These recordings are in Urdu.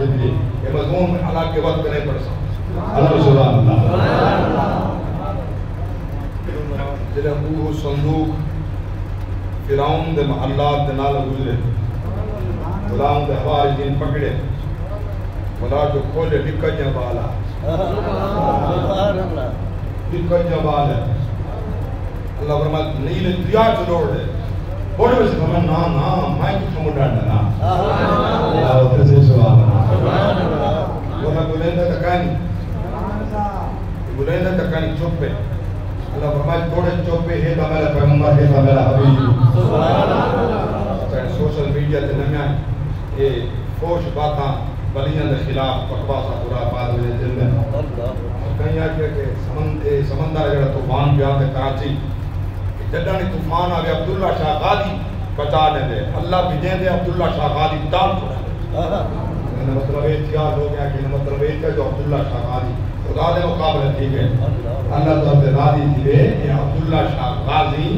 دیتی یہ مضمون حالات کے وقت نہیں پڑھ سکتا اللہ سبحان اللہ جلے کوہ صندوق فرعون دے محلات دے نال گزرے غلام دے حوال جن پکڑے خدا جو کھولے لکھ جبالا لکھ جبالا اللہ فرمائے نیل دریا چلوڑ دے بڑے بس فرمائے نا نا میں کچھ مڈا ڈنا اللہ ہوتے سے سوال وہ بلندہ تکانی بلندہ تکانی چوپے اللہ فرمائے توڑے چوپے ہے تا میرا پیغمبر ہے تا میرا حبیب سوشل میڈیا تے نمیاں یہ فوش باتاں ولیاں دے خلاف بکواسا برا بات ہوئے دل میں کہیں آگے کہ سمندر جڑا طوفان پیا تے کراچی جڈانی طوفان آگے عبداللہ شاہ غازی بچا دے دے اللہ بھیجیں دے عبداللہ شاہ غازی ٹال چھوڑا دے مطلب یہ تیار ہو گیا کہ مطلب یہ جو عبداللہ شاہ غازی خدا دے مقابلے ٹھیک ہے اللہ تعالیٰ سے راضی تھی یہ عبداللہ شاہ غازی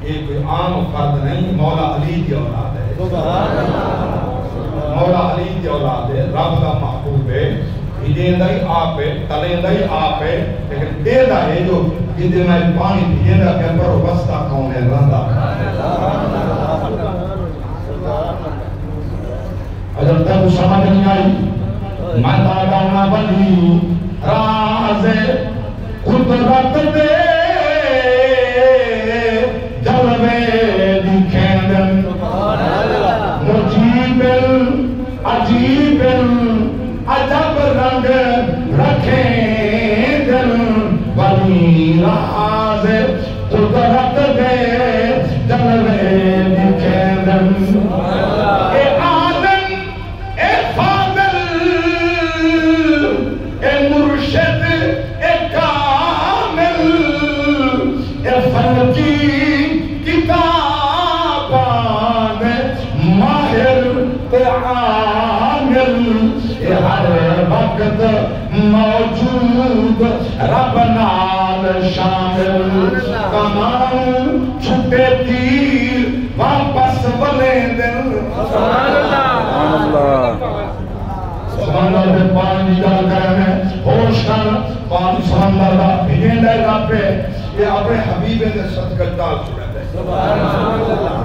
یہ کوئی عام فرد نہیں مولا علی کی اولاد ہے مولا علی کی اولاد ہے رب کا محبوب ہے بھیجیں دائی آپ ہے تلیں دائی آپ ہے لیکن دے دا ہے جو جدے میں پانی بھیجیں دا کہ پر وسطہ کون ہے رندہ اگر تک سمجھ نہیں آئی میں تاگانا بلی راز قدرت دے جلوے دکھیں دن مجیب عجیب عجب رنگ رکھیں دن بلی راز قدرت دے جلوے دکھیں دن اے آدم اے فاضل اے مرشد اے کامل اے فن کی کتابان ماہر اے عامل اے ہر وقت موجود رب نال شامل کمان چھٹے تیر واپس بلے دل سبحان اللہ سبحان اللہ دے پانی جال کرنے ہوش کر پانی سبحان اللہ بھیجیں دے رب پہ یہ اپنے حبیبیں دے صدقہ ڈال چھوڑے دے سبحان اللہ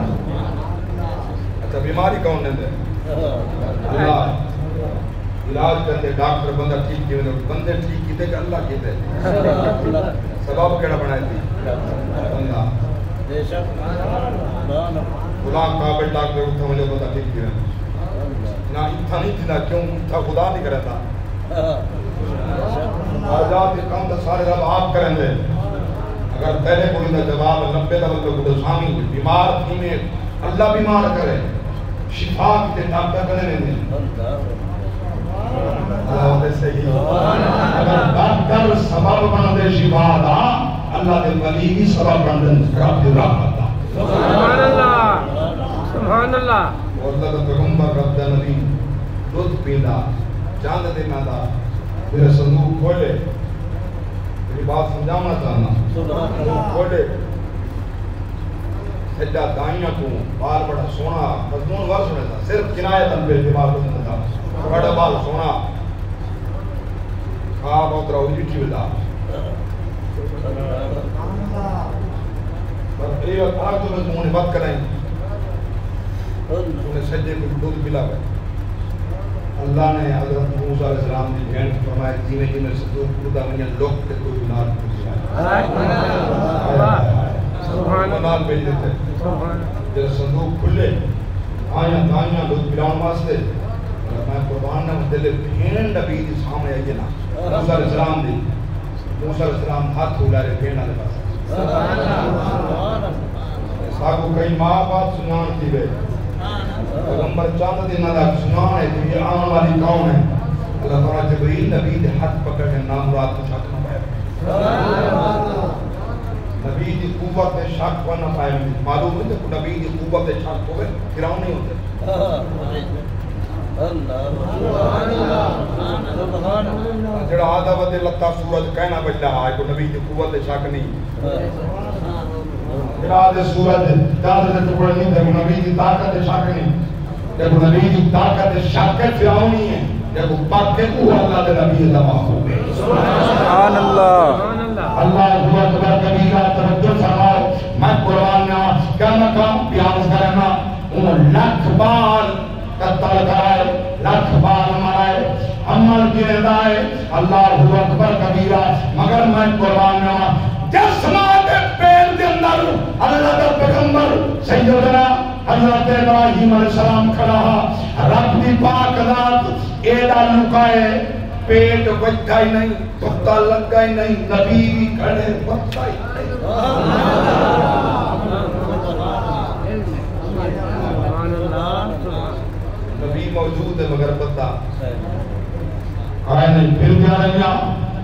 اچھا بیماری کون نے دے علاج کرتے ڈاکٹر بندہ ٹھیک کیے بندے ٹھیک کیتے کہ اللہ کیتے سبب کیڑا بنائے تھی بندہ غلام قابل ڈاکٹر اٹھا مجھے بندہ ٹھیک کیے نہ اتھا نہیں تھی کیوں اتھا خدا نہیں کرے تھا آجات کے کام تو سارے رب آپ کریں دے اگر پہلے کوئی دا جواب 90 دفعہ تو خود سامی بیمار تھی میں اللہ بیمار کرے شفا کی ڈاکٹر کرنے دیں اللہ دے صحیح اگر ڈاکٹر سبب بن دے شفا دا اللہ دے ولی بھی سبب بن دے رب دی رحمت دا سبحان اللہ سبحان اللہ اور اللہ دا پیغمبر رب دا نبی دودھ پیدا چاند دے نادا میرے صندوق کھولے میری بات سمجھانا چاہنا صندوق کھولے سجدہ دائیاں کو بال بڑا سونا مضمون ور سنے تھا صرف کنایت انبے دیوار کو سنے تھا بڑا بال سونا خواب اور تراؤ جیٹھی بدا بس یہ آج تو مضمون بات کریں انہیں سجدے کو دودھ پلا گئے اللہ نے حضرت موسیٰ علیہ السلام کی بہن کو فرمایا جیویں جیویں صدوق خدا میں لوگ تے کوئی نار نال بھیج دیتے جب صندوق کھلے آیاں دائیاں دودھ پلاؤں واسطے میں قربان نے دل بھین نبی دی سامنے آئیے نا موسیٰ علیہ السلام دی موسیٰ علیہ السلام ہاتھ ہو لائے بھین آلے پاس ساکو کئی ماں بات سنان تھی بے پیغمبر چاہتا دینا دا سنان ہے کہ یہ آن والی کون ہے اللہ تعالیٰ جبریل نبی دے ہاتھ پکڑ کے نام رات کو شک نہ پائے نبی دی قوت دے شک کو نہ پائے معلوم ہے کہ نبی دی قوت دے شک کو گراؤں نہیں ہوتے جڑا آدھا ودے لتا سورج کہنا بچ رہا ہے کہ نبی دی قوت دے شک نہیں جڑا آدھے سورج جادہ دے ٹکڑے نہیں دے نبی دی طاقت دے شک نہیں جب نبی کی طاقت شک فرعونی ہے جب پاک کے وہ اللہ دے نبی اللہ محبوب ہے سبحان اللہ اللہ اکبر کبیرہ توجہ فرماؤ میں قرآن میں کیا مقام پیاز کرنا وہ لکھ بار قتل کرائے لکھ بار مرائے عمل کی ندائے اللہ اکبر کبیرہ مگر میں قرآن میں جسمات پیر دے اندر اللہ دا پیغمبر سیدنا حضرت ابراہیم علیہ السلام کھڑا رب دی پاک ذات ایڈا لکائے پیٹ بچھا ہی نہیں پتہ لگا ہی نہیں نبی بھی کھڑے پتہ ہی نہیں نبی موجود ہے مگر پتہ آئے نہیں پھر بھی آئے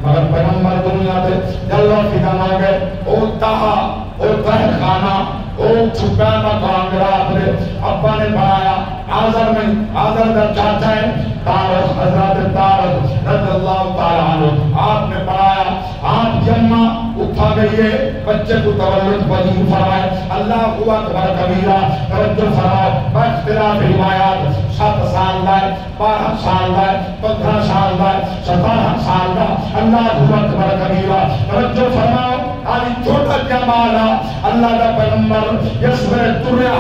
مگر پیغمبر دنیا دے جلوہ فکر آ گئے او تہا او تہ خانہ او چھپا مکان گرا اپنے ابا نے بنایا آزر میں آزر در چاچا ہے تارس حضرت تارس رضی اللہ تعالیٰ عنہ آپ نے بنایا آپ جمع اٹھا گئیے بچے کو تولد وزیر فرمائے اللہ ہوا اکبر کبیرہ توجہ فرمائے باختلاف روایات 7 سال لائے 12 سال لائے 15 سال لائے 17 سال لائے اللہ ہوا اکبر کبیرہ توجہ فرمائے آلی چھوٹا جمالا اللہ کا پیغمبر جس میں تریا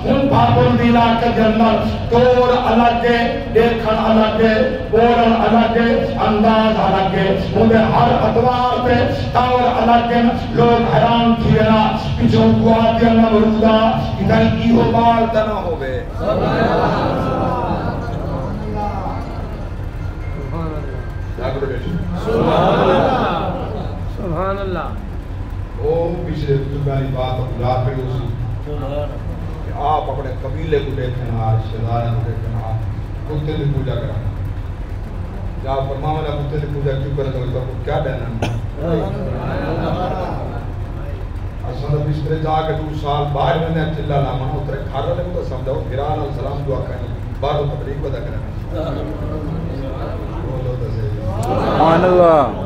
ان پاپل دیلا کے جنر دور الگ ہے دیکھن الگ ہے بولن الگ ہے انداز الگ ہے انہیں ہر اتوار پہ تاور الگ ہے لوگ حیران تھینا پیچھوں کو آدیا نہ مرودا ادھر ایہو بار دنہ ہوئے سبحان اللہ وہ پچھلے تمہاری بات اپنا پہ اسی کہ آپ اپنے قبیلے کو دیکھنا رشتہ داروں کو دیکھنا کتے کی پوجا کرنا جب فرماؤں نے کتے کی پوجا کیوں کرے تو کو کیا دینا اصلا بسترے جا کے 2 سال باہر میں نے چلا لاما اترے کھارا لے کو سمجھاؤ گران السلام دعا کریں بعد تبلیغ بدا کرنا سبحان اللہ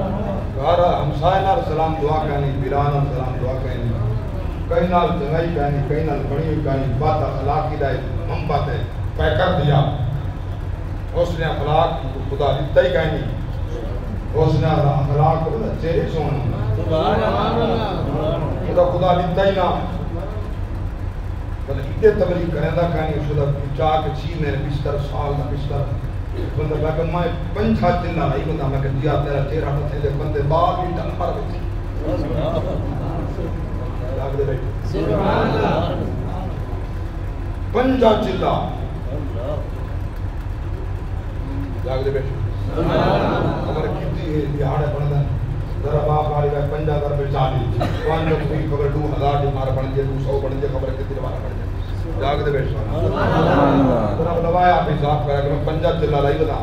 گھارا ہمسائے نال سلام دعا کرنی بیران سلام دعا کرنی کئی نال جنگائی کرنی کئی نال بڑی کرنی بات اخلاقی دائے ہم باتیں پہ کر دیا حسن اخلاق خدا دیتا ہی کرنی حسن اخلاق کو چہرے سونا خدا دیتا ہی نا بلے اتنے تبلیغ کرنے دا کرنی خدا چاہ کے چھینے بستر سال نا بستر بندہ میں میں 5 دن نہ نہیں بندہ میں کہ دیا تیرا چہرہ نہ تھے بندے بال بھی ٹن پر گئے لاگ دے بیٹھے سبحان اللہ 5 چلا لاگ دے بیٹھے سبحان اللہ خبر کیتی ہے دیہاڑے بندہ ذرا باپ آلی گئے 50 در پہ چالی وہاں جو کوئی خبر 2000 جو مارا بن جائے 200 بن جائے خبر کتنی دوبارہ بن جائے جاگ دے بیٹھا ترہ بلوایا آپ حساب کرا کہ میں 5 چلا لائی بتا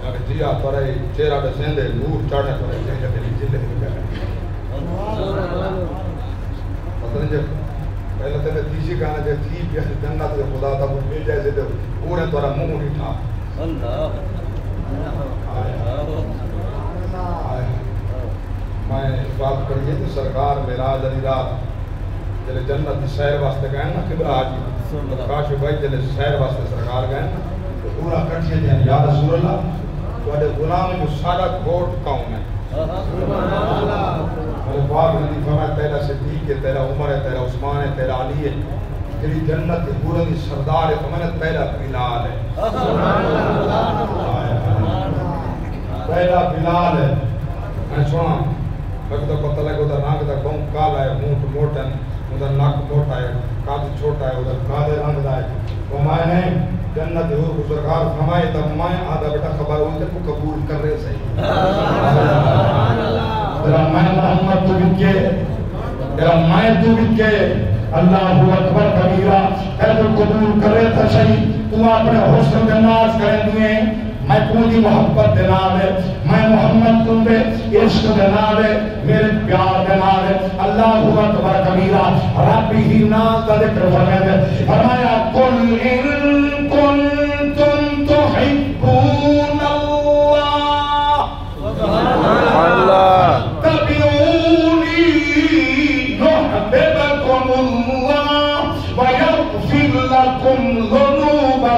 میں کہ جی آپ ترہ چہرہ دے سیندے نور چاڑھنے ترہ چہرہ دے چلے دے پتہ جب پہلے تے میں تیسری کہنا جب تھی پیا جنت دے خدا تھا وہ مل جائے سے پورے ترہ منہ نہیں تھا میں بات کریے تو سرکار معراج علی رات جلے جنت دی سیر واسطے گئے نا کبرا آجی کاشو بھائی جلے سیر واسطے سرکار گئے نا تو پورا کٹھے دیں یا رسول اللہ تو اڈے غلام جو سارا گھوٹ قوم ہے میرے باپ نے فرمایا تیرا صدیق ہے تیرا عمر ہے تیرا عثمان ہے تیرا علی ہے تیری جنت دی پورا دی سردار ہے تو میں نے تیرا بلال ہے تیرا بلال ہے میں سونا میں تو پتہ لگا ادھر رنگ دا قوم کالا ہے مونٹ موٹا ہے ادھر ناک موٹا ہے قد چھوٹا ہے ادھر کالے رنگ دا ہے تو میں نے جنت حور کو سرکار فرمائے تو میں آدھا بیٹا خبر ہوئی تے کو قبول کر رہے صحیح ذرا میں محمد تو بچے ذرا میں تو بچے اللہ اکبر کبیرہ اے تو قبول کر رہے تھا صحیح تو اپنے حسن کے ناز کریں دیئے میں پوری محبت دے نالے میں محمد تم دے عشق دے نالے میرے پیار دے نالے اللہ اکبر کبیرہ ربی ہی ناز دا ذکر فرمایا قل ان کنتم تحبون اللہ تبعونی يحببكم الله ويغفر لكم ذنوبكم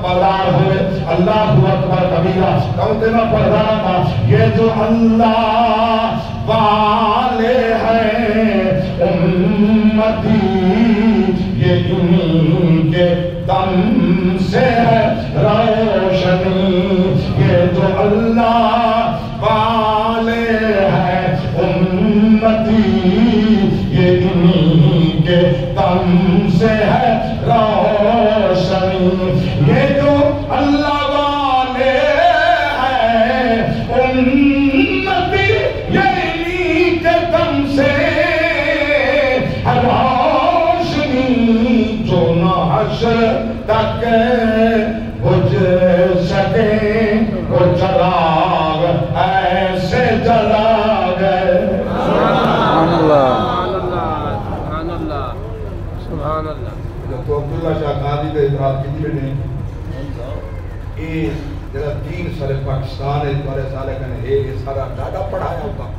پردار ہوئے اللہ اکبر کبیرہ کہتے میں پردار تھا یہ جو اللہ والے ہیں امتی یہ انہی کے دم سے ہے روشنی یہ جو اللہ والے ہیں امتی یہ انہی کے دم سے ہے روشنی یہ جو اللہ والے ہیں امتی یہ انہی کے دم سے ہے روشنی جو نہ حشر تک بجھ سکے وہ چراغ ایسے جلا گئے سبحان اللہ تو عبداللہ شاہ قادری کے اعتراض کی دیئے نے یہ جڑا دین سارے پاکستان ہے تمہارے سالے کنے یہ سارا ڈاڈا پڑھایا ہوتا